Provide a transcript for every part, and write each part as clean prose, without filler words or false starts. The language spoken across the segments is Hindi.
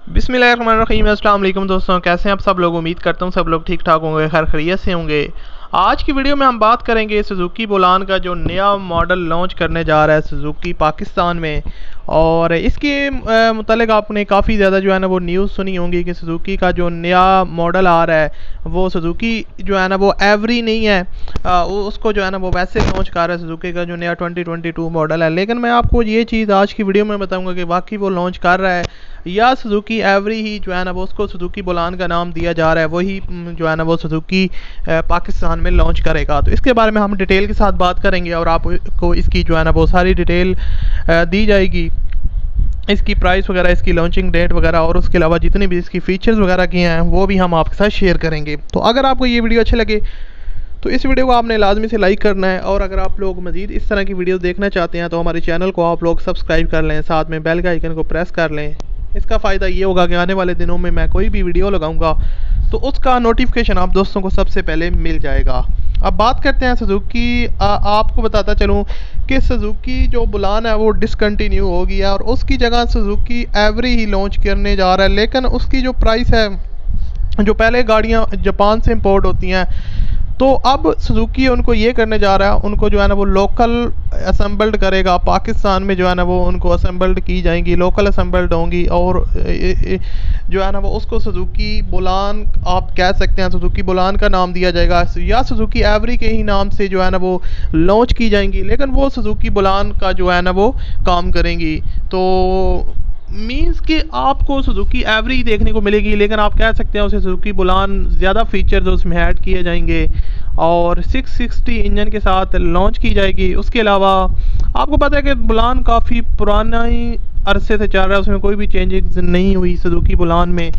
बिस्मिल्लाहिर्रहमानिर्रहीम। अस्सलाम वालेकुम दोस्तों, कैसे हैं आप सब लोग। उम्मीद करता हूँ सब लोग ठीक ठाक होंगे, खैर खैरियत से होंगे। आज की वीडियो में हम बात करेंगे सुजुकी बोलान का जो नया मॉडल लॉन्च करने जा रहा है सुजुकी पाकिस्तान में। और इसके मुतालिक आपने काफ़ी ज़्यादा जो है ना वो न्यूज़ सुनी होंगी कि सुजुकी का जो नया मॉडल आ रहा है वो सुजुकी जो है ना वो एवरी नहीं है, उसको जो है ना वो वैसे लॉन्च कर रहा है सुजुकी का जो नया 2022 मॉडल है। लेकिन मैं आपको ये चीज़ आज की वीडियो में बताऊंगा कि वाकई वो लॉन्च कर रहा है या सुजुकी एवरी ही जो है ना वो उसको सुजुकी बोलान का नाम दिया जा रहा है, वही जो है ना वो सुजुकी पाकिस्तान में लॉन्च करेगा। तो इसके बारे में हम डिटेल के साथ बात करेंगे और आपको इसकी जो है ना वो सारी डिटेल दी जाएगी, इसकी प्राइस वगैरह, इसकी लॉन्चिंग डेट वगैरह, और उसके अलावा जितनी भी इसकी फ़ीचर्स वगैरह किए हैं वो भी हम आपके साथ शेयर करेंगे। तो अगर आपको ये वीडियो अच्छी लगे तो इस वीडियो को आपने लाजमी से लाइक करना है, और अगर आप लोग मज़ीद इस तरह की वीडियो देखना चाहते हैं तो हमारे चैनल को आप लोग सब्सक्राइब कर लें, साथ में बेल के आइकन को प्रेस कर लें। इसका फ़ायदा ये होगा कि आने वाले दिनों में मैं कोई भी वीडियो लगाऊंगा तो उसका नोटिफिकेशन आप दोस्तों को सबसे पहले मिल जाएगा। अब बात करते हैं सुजुकी। आपको बताता चलूँ कि सुजुकी जो बुलान है वो डिसकंटिन्यू हो गया और उसकी जगह सुजुकी एवरी ही लॉन्च करने जा रहा है। लेकिन उसकी जो प्राइस है, जो पहले गाड़ियाँ जापान से इंपोर्ट होती हैं, तो अब सुजुकी उनको ये करने जा रहा है, उनको जो है ना वो लोकल असेंबल्ड करेगा। पाकिस्तान में जो है ना वो उनको असेंबल्ड की जाएंगी, लोकल असेंबल्ड होंगी, और जो है ना वो उसको सुजुकी बुलान आप कह सकते हैं, सुजुकी बुलान का नाम दिया जाएगा या सुजुकी एवरी के ही नाम से जो है ना वो लॉन्च की जाएंगी। लेकिन वो सुजुकी बुलान का जो है ना वो काम करेंगी। तो मीन्स कि आपको सुजुकी एवरी देखने को मिलेगी, लेकिन आप कह सकते हैं उसे सुजुकी बुलान, ज़्यादा फीचर्स उसमें ऐड किए जाएंगे और 660 इंजन के साथ लॉन्च की जाएगी। उसके अलावा आपको पता है कि बुलान काफ़ी पुराना ही अरसे से चल रहा है, उसमें कोई भी चेंजेस नहीं हुई सुजुकी बुलान में,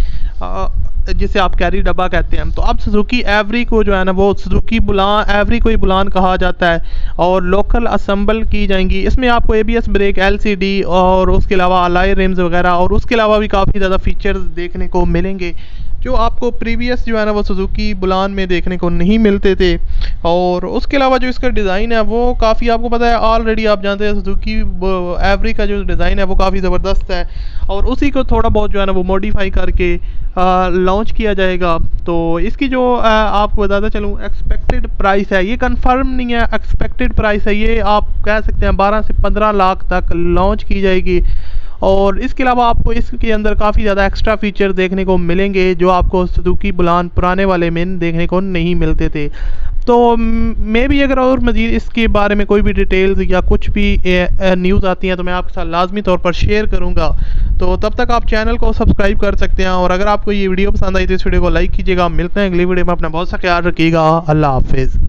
जिसे आप कैरी डब्बा कहते हैं। तो अब सुजुकी एवरी को जो है ना वो सुजुकी बुलान एवरी को ही बुलान कहा जाता है और लोकल असेंबल की जाएंगी। इसमें आपको एबीएस ब्रेक, एलसीडी और उसके अलावा अलाई रिम्स वगैरह, और उसके अलावा भी काफ़ी ज़्यादा फीचर्स देखने को मिलेंगे जो आपको प्रीवियस जो है ना वो सुजुकी बुलान में देखने को नहीं मिलते थे। और उसके अलावा जो इसका डिज़ाइन है वो काफ़ी, आपको पता है ऑलरेडी, आप जानते हैं सुजुकी एवरी का जो डिज़ाइन है वो काफ़ी ज़बरदस्त है, और उसी को थोड़ा बहुत जो है ना वो मॉडिफाई करके लॉन्च किया जाएगा। तो इसकी जो आपको बताता चलूँ एक्सपेक्टेड प्राइस है, ये कंफर्म नहीं है, एक्सपेक्टेड प्राइस है, ये आप कह सकते हैं 12 से 15 लाख तक लॉन्च की जाएगी। और इसके अलावा आपको इसके अंदर काफ़ी ज़्यादा एक्स्ट्रा फीचर देखने को मिलेंगे जो आपको सुजुकी बुलान पुराने वाले में देखने को नहीं मिलते थे। तो मे भी अगर और मज़ीद इसके बारे में कोई भी डिटेल्स या कुछ भी न्यूज़ आती हैं तो मैं आपके साथ लाजमी तौर पर शेयर करूंगा। तो तब तक आप चैनल को सब्सक्राइब कर सकते हैं, और अगर आपको ये वीडियो पसंद आई तो इस वीडियो को लाइक कीजिएगा। मिलते हैं अगली वीडियो में, अपना बहुत सा ख्याल रखिएगा। अल्लाह हाफिज़।